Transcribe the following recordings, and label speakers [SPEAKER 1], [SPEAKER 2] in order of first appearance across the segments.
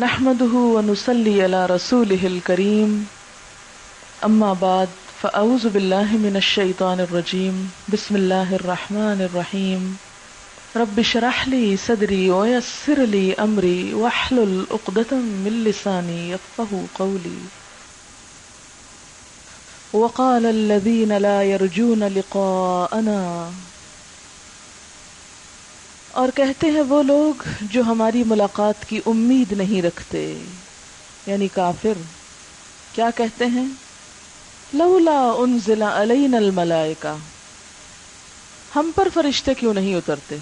[SPEAKER 1] نحمده ونصلي على رسوله الكريم اما بعد فاعوذ بالله من الشيطان الرجيم بسم الله الرحمن الرحيم رب اشرح لي صدري ويسر لي امري واحلل عقدة من لساني يفقهوا قولي وقال الذين لا يرجون لقاءنا، اور کہتے ہیں وہ لوگ جو ہماری ملاقات کی امید نہیں رکھتے، یعنی کافر کیا کہتے ہیں؟ لولا انزل علینا الملائکہ، ہم پر فرشتے کیوں نہیں اترتے،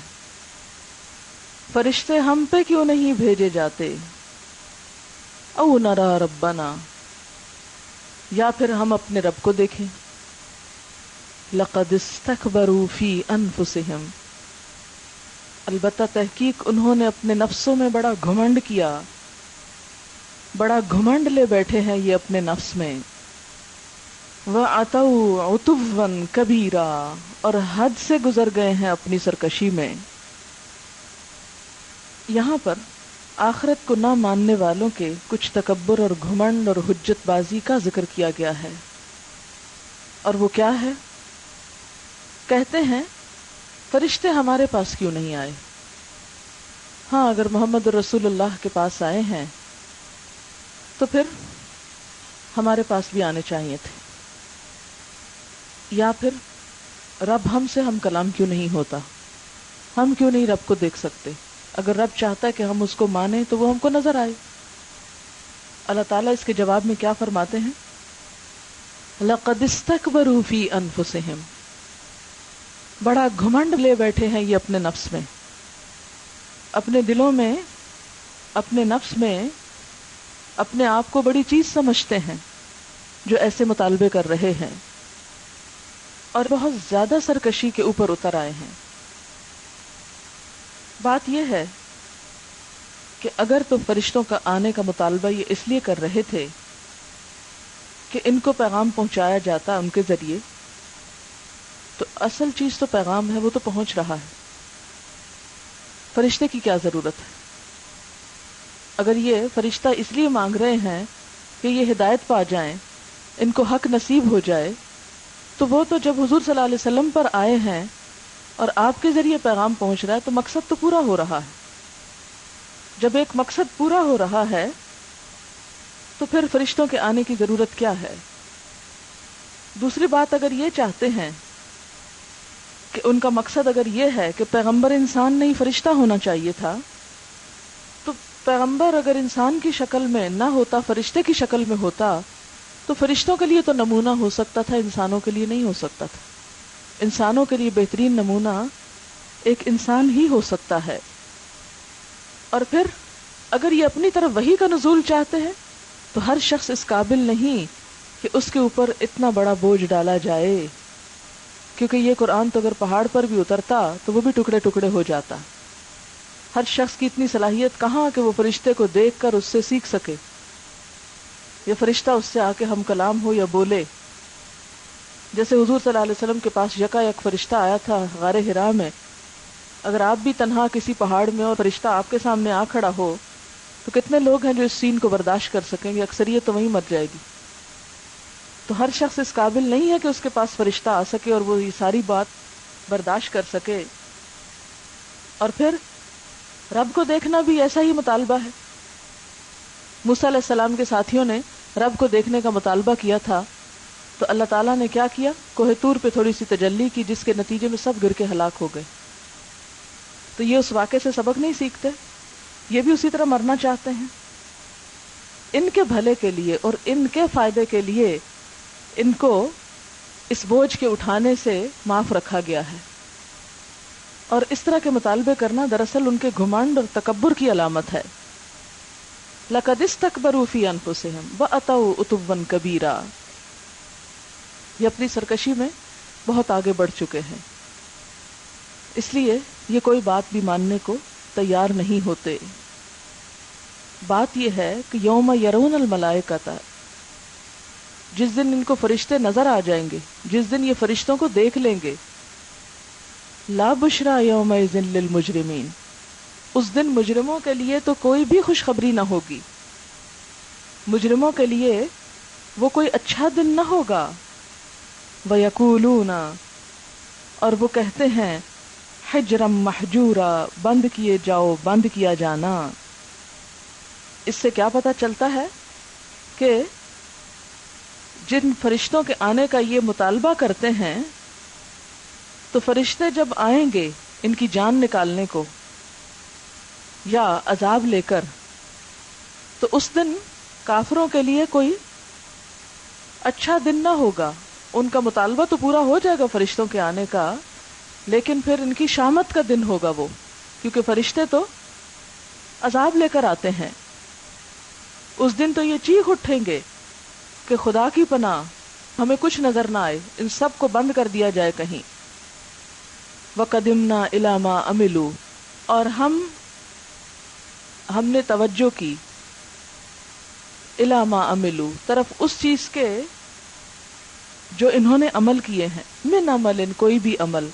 [SPEAKER 1] فرشتے ہم پہ کیوں نہیں بھیجے جاتے؟ او نرا ربنا، یا پھر ہم اپنے رب کو دیکھیں۔ لقد استکبروا فی انفسہم، البتہ تحقیق انہوں نے اپنے نفسوں میں بڑا گھمنڈ کیا، بڑا گھمنڈ لے بیٹھے ہیں یہ اپنے نفس میں۔ وَعَتَوْا عُتُوًّا كَبِيرًا، اور حد سے گزر گئے ہیں اپنی سرکشی میں۔ یہاں پر آخرت کو نہ ماننے والوں کے کچھ تکبر اور گھمنڈ اور حجت بازی کا ذکر کیا گیا ہے، اور وہ کیا ہے؟ کہتے ہیں فرشتے ہمارے پاس کیوں نہیں آئے؟ ہاں، اگر محمد رسول اللہ کے پاس آئے ہیں تو پھر ہمارے پاس بھی آنے چاہیے تھے۔ یا پھر رب ہم سے ہم کلام کیوں نہیں ہوتا؟ ہم کیوں نہیں رب کو دیکھ سکتے؟ اگر رب چاہتا ہے کہ ہم اس کو مانیں تو وہ ہم کو نظر آئے۔ اللہ تعالیٰ اس کے جواب میں کیا فرماتے ہیں؟ لَقَدِ اسْتَكْبَرُوا فِي أَنفُسِهِمْ، بڑا گھمنڈ لے بیٹھے ہیں یہ اپنے نفس میں، اپنے دلوں میں، اپنے نفس میں اپنے آپ کو بڑی چیز سمجھتے ہیں جو ایسے مطالبے کر رہے ہیں، اور بہت زیادہ سرکشی کے اوپر اتر آئے ہیں۔ بات یہ ہے کہ اگر تو فرشتوں کا آنے کا مطالبہ یہ اس لیے کر رہے تھے کہ ان کو پیغام پہنچایا جاتا ان کے ذریعے، تو اصل چیز تو پیغام ہے، وہ تو پہنچ رہا ہے، فرشتے کی کیا ضرورت ہے؟ اگر یہ فرشتہ اس لیے مانگ رہے ہیں کہ یہ ہدایت پا جائیں، ان کو حق نصیب ہو جائے، تو وہ تو جب حضور صلی اللہ علیہ وسلم پر آئے ہیں اور آپ کے ذریعے پیغام پہنچ رہا ہے تو مقصد تو پورا ہو رہا ہے۔ جب ایک مقصد پورا ہو رہا ہے تو پھر فرشتوں کے آنے کی ضرورت کیا ہے؟ دوسری بات، اگر یہ چاہتے ہیں کہ ان کا مقصد اگر یہ ہے کہ پیغمبر انسان نہیں فرشتہ ہونا چاہیے تھا، تو پیغمبر اگر انسان کی شکل میں نہ ہوتا، فرشتے کی شکل میں ہوتا، تو فرشتوں کے لیے تو نمونہ ہو سکتا تھا، انسانوں کے لیے نہیں ہو سکتا تھا۔ انسانوں کے لیے بہترین نمونہ ایک انسان ہی ہو سکتا ہے۔ اور پھر اگر یہ اپنی طرف وحی کا نزول چاہتے ہیں تو ہر شخص اس قابل نہیں کہ اس کے اوپر اتنا بڑا بوجھ ڈالا جائے، کیونکہ یہ قرآن تو اگر پہاڑ پر بھی اترتا تو وہ بھی ٹکڑے ٹکڑے ہو جاتا۔ ہر شخص کی اتنی صلاحیت کہاں کہ وہ فرشتے کو دیکھ کر اس سے سیکھ سکے، یا فرشتہ اس سے آ کے ہم کلام ہو یا بولے۔ جیسے حضور صلی اللہ علیہ وسلم کے پاس یکا یک فرشتہ آیا تھا غار حرا میں، اگر آپ بھی تنہا کسی پہاڑ میں اور فرشتہ آپ کے سامنے آ کھڑا ہو تو کتنے لوگ ہیں جو اس سین کو برداشت کر سکیں گے؟ اکثریت تو وہیں مر جائے گی۔ تو ہر شخص اس قابل نہیں ہے کہ اس کے پاس فرشتہ آ سکے اور وہ یہ ساری بات برداشت کر سکے۔ اور پھر رب کو دیکھنا بھی ایسا ہی مطالبہ ہے۔ موسیٰ علیہ السلام کے ساتھیوں نے رب کو دیکھنے کا مطالبہ کیا تھا تو اللہ تعالیٰ نے کیا کیا؟ کوہ طور پہ تھوڑی سی تجلی کی، جس کے نتیجے میں سب گر کے ہلاک ہو گئے۔ تو یہ اس واقعے سے سبق نہیں سیکھتے؟ یہ بھی اسی طرح مرنا چاہتے ہیں۔ ان کے بھلے کے لیے اور ان کے فائدے کے لیے ان کو اس بوجھ کے اٹھانے سے معاف رکھا گیا ہے، اور اس طرح کے مطالبے کرنا دراصل ان کے گھمنڈ اور تکبر کی علامت ہے۔ لَقَدِ اسْتَكْبَرُوا فِي أَنفُسِهِمْ وَأَتَوْا عُتُوًّا كَبِيرًا، یہ اپنی سرکشی میں بہت آگے بڑھ چکے ہیں، اس لیے یہ کوئی بات بھی ماننے کو تیار نہیں ہوتے۔ بات یہ ہے کہ یوم یرون الملائکۃ، جس دن ان کو فرشتے نظر آ جائیں گے، جس دن یہ فرشتوں کو دیکھ لیں گے، لا بشرا یومئذ للمجرمین، اس دن مجرموں کے لیے تو کوئی بھی خوشخبری نہ ہوگی، مجرموں کے لیے وہ کوئی اچھا دن نہ ہوگا۔ وَيَقُولُونَ، اور وہ کہتے ہیں، حجرا محجورا، بند کیے جاؤ، بند کیا جانا۔ اس سے کیا پتہ چلتا ہے کہ جن فرشتوں کے آنے کا یہ مطالبہ کرتے ہیں، تو فرشتے جب آئیں گے ان کی جان نکالنے کو یا عذاب لے کر، تو اس دن کافروں کے لیے کوئی اچھا دن نہ ہوگا۔ ان کا مطالبہ تو پورا ہو جائے گا فرشتوں کے آنے کا، لیکن پھر ان کی شامت کا دن ہوگا وہ، کیونکہ فرشتے تو عذاب لے کر آتے ہیں۔ اس دن تو یہ چیخ اٹھیں گے کہ خدا کی پناہ، ہمیں کچھ نظر نہ آئے، ان سب کو بند کر دیا جائے کہیں۔ وَقَدِمْنَا إِلَى مَا عَمِلُوا، اور ہم نے توجہ کی، إِلَى مَا عَمِلُوا، طرف اس چیز کے جو انہوں نے عمل کیے ہیں، من عمل، کوئی بھی عمل،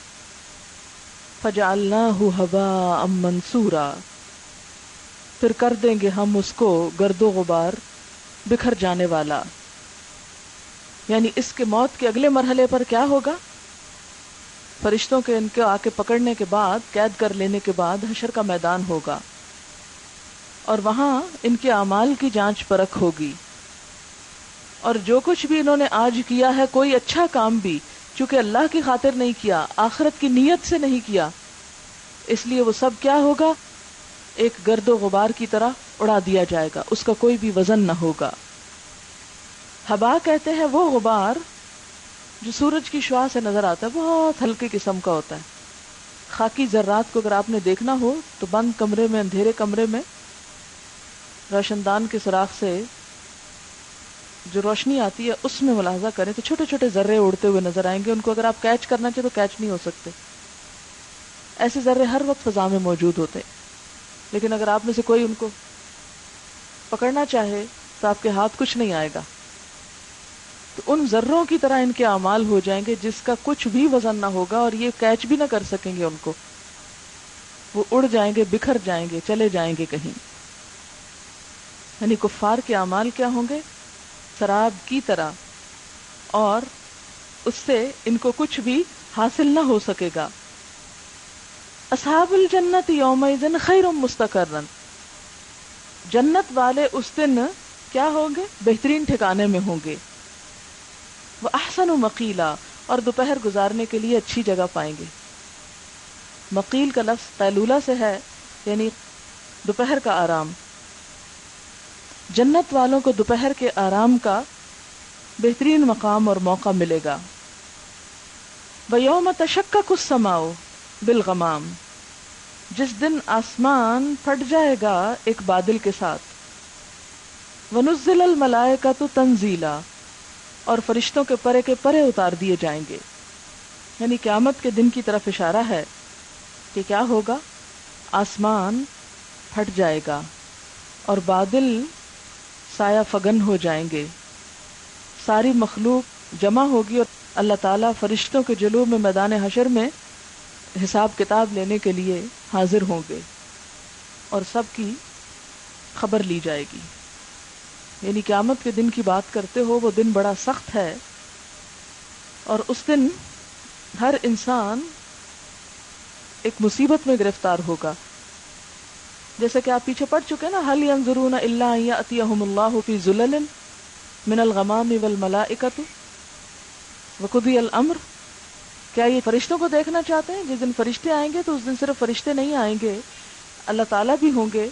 [SPEAKER 1] فَجَعَلْنَاهُ هَبَاءً مَنْثُورًا، پھر کر دیں گے ہم اس کو گرد و غبار بکھر جانے والا۔ یعنی اس کے موت کے اگلے مرحلے پر کیا ہوگا؟ فرشتوں کے ان کے آ کے پکڑنے کے بعد، قید کر لینے کے بعد حشر کا میدان ہوگا، اور وہاں ان کے اعمال کی جانچ پرکھ ہوگی، اور جو کچھ بھی انہوں نے آج کیا ہے، کوئی اچھا کام بھی چونکہ اللہ کی خاطر نہیں کیا، آخرت کی نیت سے نہیں کیا، اس لیے وہ سب کیا ہوگا؟ ایک گرد و غبار کی طرح اڑا دیا جائے گا، اس کا کوئی بھی وزن نہ ہوگا۔ ہبا کہتے ہیں وہ غبار جو سورج کی شعاع سے نظر آتا ہے، بہت ہلکے قسم کا ہوتا ہے۔ خاکی ذرات کو اگر آپ نے دیکھنا ہو تو بند کمرے میں، اندھیرے کمرے میں روشن دان کے سوراخ سے جو روشنی آتی ہے اس میں ملاحظہ کریں تو چھوٹے چھوٹے ذرے اڑتے ہوئے نظر آئیں گے۔ ان کو اگر آپ کیچ کرنا چاہے تو کیچ نہیں ہو سکتے، ایسے ذرے ہر وقت فضا میں موجود ہوتے، لیکن اگر آپ میں سے کوئی ان کو پکڑنا چاہے تو آپ کے ہاتھ کچھ نہیں آئے گا۔ تو ان ذروں کی طرح ان کے اعمال ہو جائیں گے جس کا کچھ بھی وزن نہ ہوگا، اور یہ کیچ بھی نہ کر سکیں گے ان کو، وہ اڑ جائیں گے، بکھر جائیں گے، چلے جائیں گے کہیں۔ یعنی کفار کے اعمال کیا ہوں گے؟ سراب کی طرح، اور اس سے ان کو کچھ بھی حاصل نہ ہو سکے گا۔ اصحاب الجنت یومئذ خیر مستقرا، جنت والے اس دن کیا ہوں گے؟ بہترین ٹھکانے میں ہوں گے۔ وَأَحْسَنُ مَقِيلًا، اور دوپہر گزارنے کے لیے اچھی جگہ پائیں گے۔ مقیل کا لفظ قیلولہ سے ہے، یعنی دوپہر کا آرام۔ جنت والوں کو دوپہر کے آرام کا بہترین مقام اور موقع ملے گا۔ وَيَوْمَ تَشَقَّقُ السَّمَاءُ بِالْغَمَامِ، جس دن آسمان پھٹ جائے گا ایک بادل کے ساتھ۔ وَنُزِّلَ الْمَلَائِكَةُ تَنزِيلًا، اور فرشتوں کے پرے اتار دیے جائیں گے۔ یعنی قیامت کے دن کی طرف اشارہ ہے کہ کیا ہوگا؟ آسمان پھٹ جائے گا اور بادل سایہ فگن ہو جائیں گے، ساری مخلوق جمع ہوگی، اور اللہ تعالیٰ فرشتوں کے جلوہ میں میدان حشر میں حساب کتاب لینے کے لیے حاضر ہوں گے، اور سب کی خبر لی جائے گی۔ یعنی قیامت کے دن کی بات کرتے ہو، وہ دن بڑا سخت ہے، اور اس دن ہر انسان ایک مصیبت میں گرفتار ہوگا۔ جیسے کہ آپ پیچھے پڑھ چکے نا، هل ينظرون الا ان ياتيهم الله في ظلل من الغمام والملائكة وقضي الامر، کیا یہ فرشتوں کو دیکھنا چاہتے ہیں؟ جس دن فرشتے آئیں گے تو اس دن صرف فرشتے نہیں آئیں گے، اللہ تعالیٰ بھی ہوں گے،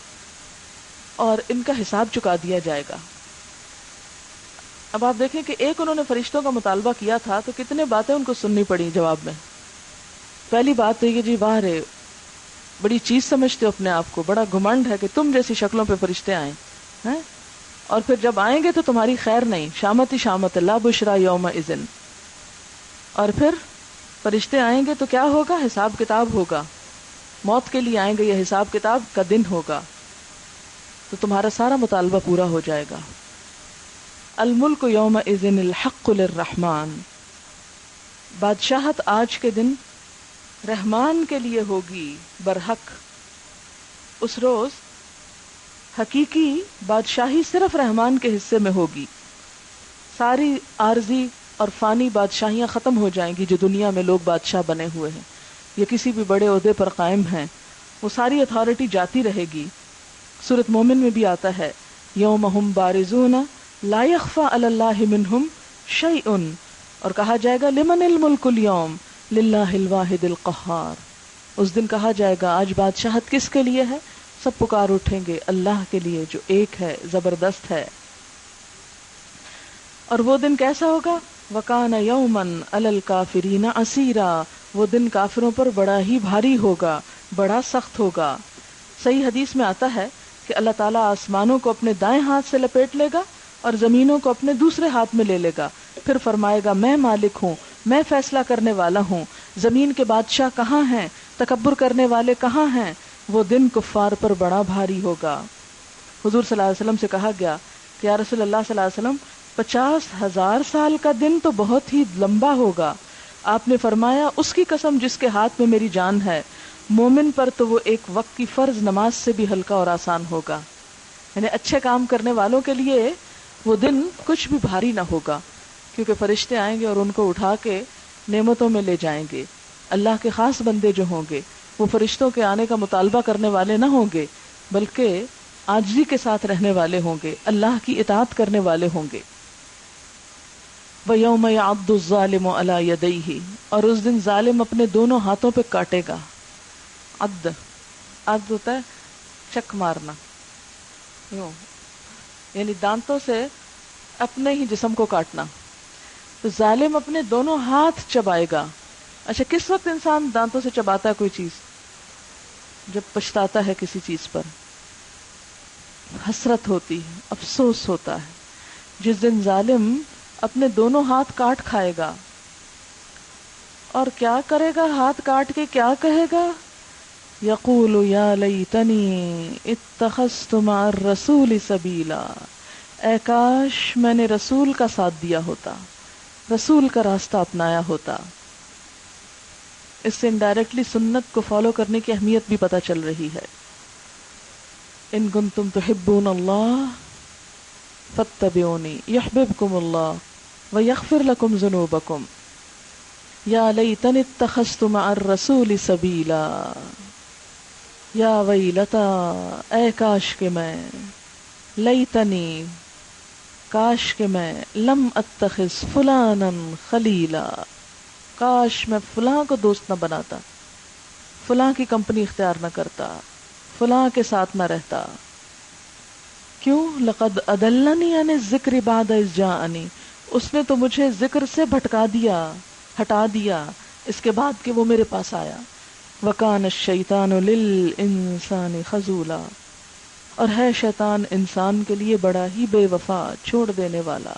[SPEAKER 1] اور ان کا حساب چکا دیا جائے گا۔ اب آپ دیکھیں کہ ایک انہوں نے فرشتوں کا مطالبہ کیا تھا تو کتنے باتیں ان کو سننی پڑی جواب میں۔ پہلی بات تو یہ کہ جی واہ رے، بڑی چیز سمجھتے ہو اپنے آپ کو، بڑا گھمنڈ ہے کہ تم جیسی شکلوں پہ فرشتے آئیں ہیں، اور پھر جب آئیں گے تو تمہاری خیر نہیں، شامت ہی شامت، لا بشرا یوم اذن۔ اور پھر فرشتے آئیں گے تو کیا ہوگا؟ حساب کتاب ہوگا، موت کے لیے آئیں گے، یہ حساب کتاب کا دن ہوگا، تو تمہارا سارا مطالبہ پورا ہو جائے گا۔ الملک یومئذ الحق للرحمن، بادشاہت آج کے دن رحمان کے لیے ہوگی، برحق۔ اس روز حقیقی بادشاہی صرف رحمان کے حصے میں ہوگی. ساری عارضی اور فانی بادشاہیاں ختم ہو جائیں گی جو دنیا میں لوگ بادشاہ بنے ہوئے ہیں یا کسی بھی بڑے عہدے پر قائم ہیں، وہ ساری اتھارٹی جاتی رہے گی. سورۃ مومن میں بھی آتا ہے یوم ہم بارزون لا یخفی علی اللہ منہم شیء، اور کہا جائے گا لمن الملک اليوم للہ الواحد القہار. اس دن کہا جائے گا آج بادشاہت کس کے لیے ہے؟ سب پکار اٹھیں گے اللہ کے لیے جو ایک ہے، زبردست ہے. اور وہ دن کیسا ہوگا؟ وَكَانَ يَوْمًا عَلَى الْكَافِرِينَ عَسِيرًا، وہ دن کافروں پر بڑا ہی بھاری ہوگا، بڑا سخت ہوگا. صحیح حدیث میں آتا ہے کہ اللہ تعالیٰ آسمانوں کو اپنے دائیں ہاتھ سے لپیٹ لے گا اور زمینوں کو اپنے دوسرے ہاتھ میں لے لے گا، پھر فرمائے گا میں مالک ہوں، میں فیصلہ کرنے والا ہوں، زمین کے بادشاہ کہاں ہیں، تکبر کرنے والے کہاں ہیں. وہ دن کفار پر بڑا بھاری ہوگا. حضور صلی اللہ علیہ وسلم سے کہا گیا کہ یا رسول اللہ صلی اللہ علیہ وسلم 50,000 سال کا دن تو بہت ہی لمبا ہوگا. آپ نے فرمایا اس کی قسم جس کے ہاتھ میں میری جان ہے، مومن پر تو وہ ایک وقت کی فرض نماز سے بھی ہلکا اور آسان ہوگا. یعنی اچھے کام کرنے والوں کے لیے وہ دن کچھ بھی بھاری نہ ہوگا، کیونکہ فرشتے آئیں گے اور ان کو اٹھا کے نعمتوں میں لے جائیں گے. اللہ کے خاص بندے جو ہوں گے وہ فرشتوں کے آنے کا مطالبہ کرنے والے نہ ہوں گے، بلکہ عاجزی کے ساتھ رہنے والے ہوں گے، اللہ کی اطاعت کرنے والے ہوں گے. وَيَوْمَ يَعَضُّ الظَّالِمُ عَلَى يَدَيْهِ، اور اس دن ظالم اپنے دونوں ہاتھوں پہ کاٹے گا. عد ہوتا ہے چک مارنا، یوں یعنی دانتوں سے اپنے ہی جسم کو کاٹنا. تو ظالم اپنے دونوں ہاتھ چبائے گا. اچھا کس وقت انسان دانتوں سے چباتا ہے کوئی چیز؟ جب پچھتاتا ہے کسی چیز پر، حسرت ہوتی ہے، افسوس ہوتا ہے. جس دن ظالم اپنے دونوں ہاتھ کاٹ کھائے گا، اور کیا کرے گا ہاتھ کاٹ کے؟ کیا کہے گا؟ یقول یا لیتنی اتخذت مع الرسول سبیلا، اے کاش میں نے رسول کا ساتھ دیا ہوتا، رسول کا راستہ اپنایا ہوتا. اس سے انڈائریکٹلی سنت کو فالو کرنے کی اہمیت بھی پتہ چل رہی ہے. ان کنتم تحبون اللہ فاتبعونی یحببکم اللہ ویغفر لکم ذنوبکم. یا لیتنی اتخذت مع الرسول سبیلا، یا ویلتا، اے کاش کہ میں، لیتنی کاش کہ میں، لم اتخذ فلانا خلیلا، کاش میں فلاں کو دوست نہ بناتا، فلاں کی کمپنی اختیار نہ کرتا، فلاں کے ساتھ نہ رہتا. کیوں؟ لقد اضلنی عن الذکر بعد اذ جاءنی، اس نے تو مجھے ذکر سے بھٹکا دیا، ہٹا دیا اس کے بعد کہ وہ میرے پاس آیا. وَكَانَ الشَّيْطَانُ لِلْإِنسَانِ خَذُولًا، اور ہے شیطان انسان کے لیے بڑا ہی بے وفا، چھوڑ دینے والا.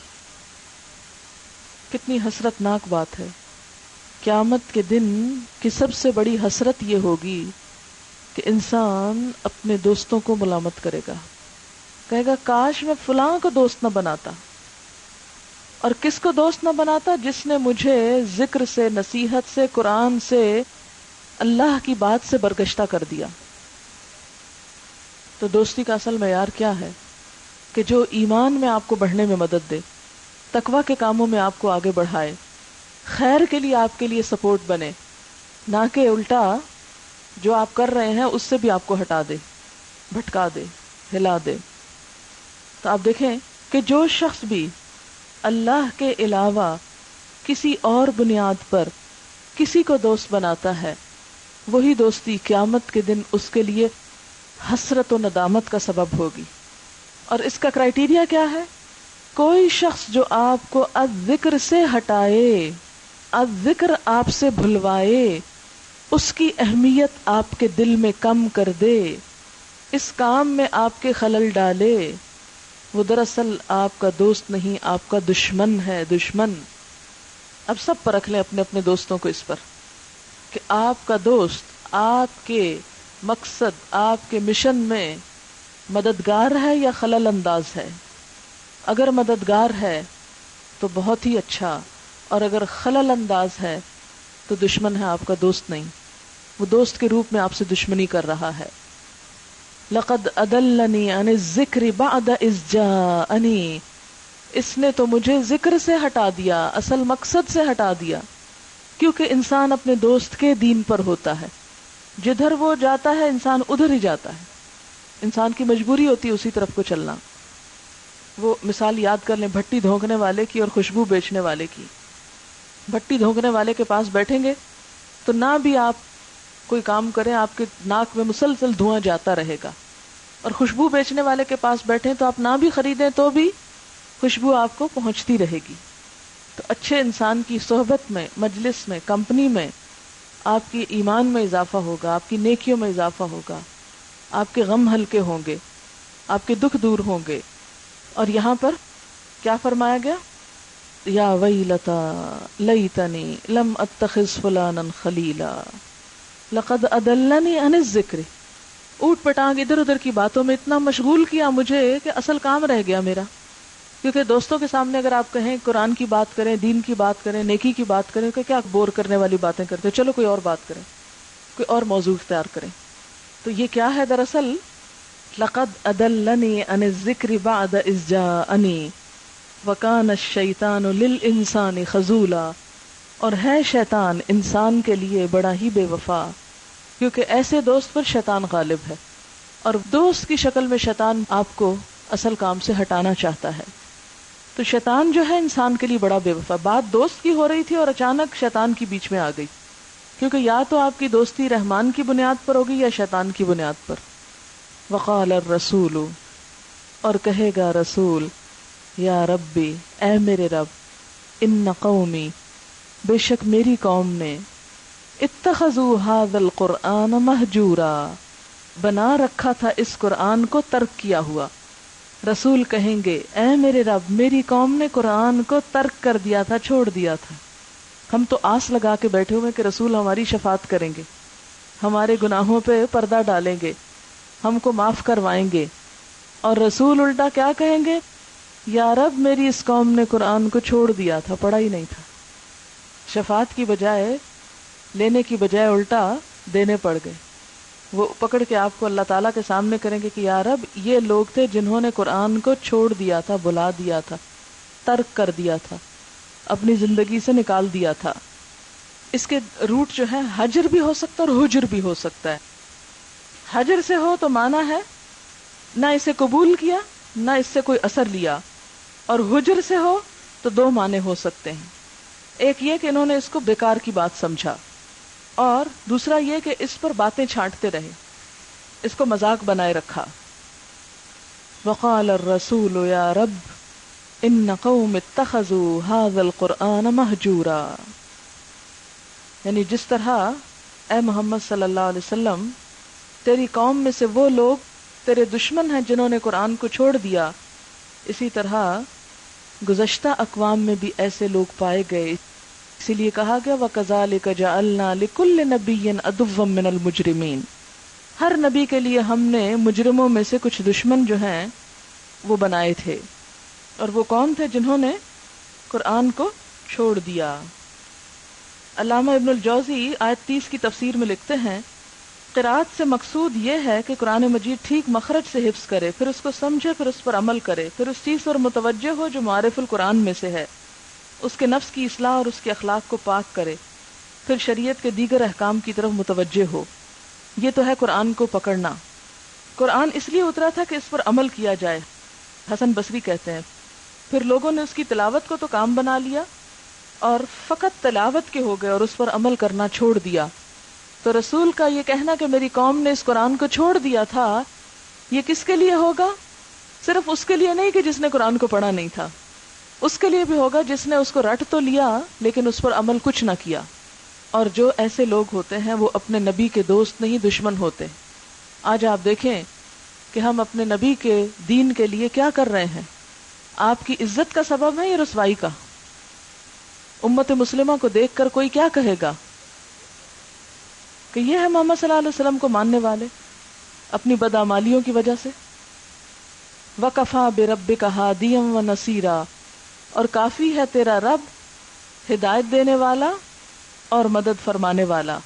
[SPEAKER 1] کتنی حسرت ناک بات ہے. قیامت کے دن کی سب سے بڑی حسرت یہ ہوگی کہ انسان اپنے دوستوں کو ملامت کرے گا، کہے گا کاش میں فلاں کو دوست نہ بناتا. اور کس کو دوست نہ بناتا؟ جس نے مجھے ذکر سے، نصیحت سے، قرآن سے، اللہ کی بات سے برگشتہ کر دیا. تو دوستی کا اصل معیار کیا ہے؟ کہ جو ایمان میں آپ کو بڑھنے میں مدد دے، تقویٰ کے کاموں میں آپ کو آگے بڑھائے، خیر کے لیے آپ کے لیے سپورٹ بنے، نہ کہ الٹا جو آپ کر رہے ہیں اس سے بھی آپ کو ہٹا دے، بھٹکا دے، ہلا دے. تو آپ دیکھیں کہ جو شخص بھی اللہ کے علاوہ کسی اور بنیاد پر کسی کو دوست بناتا ہے، وہی دوستی قیامت کے دن اس کے لیے حسرت و ندامت کا سبب ہوگی. اور اس کا کرائیٹیریا کیا ہے؟ کوئی شخص جو آپ کو الذکر سے ہٹائے، الذکر آپ سے بھلوائے، اس کی اہمیت آپ کے دل میں کم کر دے، اس کام میں آپ کے خلل ڈالے، وہ دراصل آپ کا دوست نہیں، آپ کا دشمن ہے، دشمن. اب سب پرکھ لیں اپنے اپنے دوستوں کو اس پر کہ آپ کا دوست آپ کے مقصد، آپ کے مشن میں مددگار ہے یا خلل انداز ہے. اگر مددگار ہے تو بہت ہی اچھا، اور اگر خلل انداز ہے تو دشمن ہے، آپ کا دوست نہیں. وہ دوست کے روپ میں آپ سے دشمنی کر رہا ہے. لقد اضلنی عن الذکر بعد اذ جاءنی، اس نے تو مجھے ذکر سے ہٹا دیا، اصل مقصد سے ہٹا دیا، کیونکہ انسان اپنے دوست کے دین پر ہوتا ہے، جدھر وہ جاتا ہے انسان ادھر ہی جاتا ہے، انسان کی مجبوری ہوتی ہے اسی طرف کو چلنا۔ وہ مثال یاد کر لیں بھٹی دھونکنے والے کی اور خوشبو بیچنے والے کی۔ بھٹی دھونکنے والے کے پاس بیٹھیں گے تو نہ بھی آپ کوئی کام کریں آپ کے ناک میں مسلسل دھواں جاتا رہے گا، اور خوشبو بیچنے والے کے پاس بیٹھیں تو آپ نہ بھی خریدیں تو بھی خوشبو آپ کو پہنچتی رہے گی۔ تو اچھے انسان کی صحبت میں، مجلس میں، کمپنی میں آپ کی ایمان میں اضافہ ہوگا، آپ کی نیکیوں میں اضافہ ہوگا، آپ کے غم ہلکے ہوں گے، آپ کے دکھ دور ہوں گے۔ اور یہاں پر کیا فرمایا گیا؟ یا ویلتا لیتنی لم اتخذ فلانا خلیلا لقد اضلنی عن الذکر، اوٹ پٹانگ ادھر ادھر کی باتوں میں اتنا مشغول کیا مجھے کہ اصل کام رہ گیا میرا۔ کیونکہ دوستوں کے سامنے اگر آپ کہیں قرآن کی بات کریں، دین کی بات کریں، نیکی کی بات کریں، کہ کیا بور کرنے والی باتیں کرتے ہیں، چلو کوئی اور بات کریں، کوئی اور موضوع اختیار کریں۔ تو یہ کیا ہے دراصل؟ لقد اضلنی عن الذکر بعد اذ جاءنی وکان الشیطان للانسان خذولا، اور ہے شیطان انسان کے لیے بڑا ہی بے وفا، کیونکہ ایسے دوست پر شیطان غالب ہے، اور دوست کی شکل میں شیطان آپ کو اصل کام سے ہٹانا چاہتا ہے۔ تو شیطان جو ہے انسان کے لیے بڑا بے وفا۔ بات دوست کی ہو رہی تھی اور اچانک شیطان کی بیچ میں آ گئی، کیونکہ یا تو آپ کی دوستی رحمان کی بنیاد پر ہوگی یا شیطان کی بنیاد پر۔ وقال الرسول، اور کہے گا رسول، یا ربی، اے میرے رب، ان قومی، بے شک میری قوم نے، اتخذوا ھذا القرآن مہجورا، بنا رکھا تھا اس قرآن کو ترک کیا ہوا۔ رسول کہیں گے اے میرے رب، میری قوم نے قرآن کو ترک کر دیا تھا، چھوڑ دیا تھا۔ ہم تو آس لگا کے بیٹھے ہوئے کہ رسول ہماری شفاعت کریں گے، ہمارے گناہوں پہ پردہ ڈالیں گے، ہم کو معاف کروائیں گے، اور رسول الٹا کیا کہیں گے؟ یا رب، میری اس قوم نے قرآن کو چھوڑ دیا تھا، پڑھا ہی نہیں تھا۔ شفاعت کی بجائے، لینے کی بجائے الٹا دینے پڑ گئے۔ وہ پکڑ کے آپ کو اللہ تعالیٰ کے سامنے کریں گے کہ یا رب، یہ لوگ تھے جنہوں نے قرآن کو چھوڑ دیا تھا، بھلا دیا تھا، ترک کر دیا تھا، اپنی زندگی سے نکال دیا تھا۔ اس کے روٹ جو ہے حجر بھی ہو سکتا ہے اور حجر بھی ہو سکتا ہے۔ حجر سے ہو تو معنی ہے نہ اسے قبول کیا نہ اس سے کوئی اثر لیا، اور حجر سے ہو تو دو معنی ہو سکتے ہیں۔ ایک یہ کہ انہوں نے اس کو بیکار کی بات سمجھا، اور دوسرا یہ کہ اس پر باتیں چھانٹتے رہے، اس کو مذاق بنائے رکھا۔ وقال الرسول یا رب ان قوم اتخذوا ھذا القرآن مہجورا، یعنی جس طرح اے محمد صلی اللہ علیہ وسلم تیری قوم میں سے وہ لوگ تیرے دشمن ہیں جنہوں نے قرآن کو چھوڑ دیا، اسی طرح گزشتہ اقوام میں بھی ایسے لوگ پائے گئے، اسی لیے کہا گیا وَكَذَلِكَ جَعَلْنَا لِكُلِّ نَبِيٍّ عَدُوًّا مِّنَ الْمُجْرِمِينَ، ہر نبی کے لیے ہم نے مجرموں میں سے کچھ دشمن جو ہیں وہ بنائے تھے، اور وہ کون تھے؟ جنہوں نے قرآن کو چھوڑ دیا۔ علامہ ابن الجوزی آیت 30 کی تفسیر میں لکھتے ہیں قرأت سے مقصود یہ ہے کہ قرآن مجید ٹھیک مخرج سے حفظ کرے، پھر اس کو سمجھے، پھر اس پر عمل کرے، پھر اس چیز پر متوجہ ہو جو معارف القرآن میں سے ہے، اس کے نفس کی اصلاح اور اس کے اخلاق کو پاک کرے، پھر شریعت کے دیگر احکام کی طرف متوجہ ہو۔ یہ تو ہے قرآن کو پکڑنا۔ قرآن اس لیے اترا تھا کہ اس پر عمل کیا جائے، حسن بصری کہتے ہیں۔ پھر لوگوں نے اس کی تلاوت کو تو کام بنا لیا اور فقط تلاوت کے ہو گئے اور اس پر عمل کرنا چھوڑ دیا۔ تو رسول کا یہ کہنا کہ میری قوم نے اس قرآن کو چھوڑ دیا تھا، یہ کس کے لیے ہوگا؟ صرف اس کے لیے نہیں کہ جس نے قرآن کو پڑھا نہیں تھا، اس کے لیے بھی ہوگا جس نے اس کو رٹ تو لیا لیکن اس پر عمل کچھ نہ کیا۔ اور جو ایسے لوگ ہوتے ہیں وہ اپنے نبی کے دوست نہیں، دشمن ہوتے۔ آج آپ دیکھیں کہ ہم اپنے نبی کے دین کے لیے کیا کر رہے ہیں، آپ کی عزت کا سبب ہے یا رسوائی کا؟ امت مسلمہ کو دیکھ کر کوئی کیا کہے گا کہ یہ ہے محمد صلی اللہ علیہ وسلم کو ماننے والے اپنی بدعمالیوں کی وجہ سے۔ وَكَفَى بِرَبِّكَ هَادِيًا وَنَصِيرًا، اور کافی ہے تیرا رب ہدایت دینے والا اور مدد فرمانے والا۔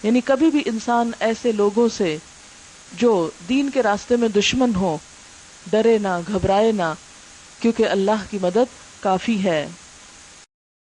[SPEAKER 1] یعنی کبھی بھی انسان ایسے لوگوں سے جو دین کے راستے میں دشمن ہو ڈرے نہ گھبرائے نہ، کیونکہ اللہ کی مدد کافی ہے۔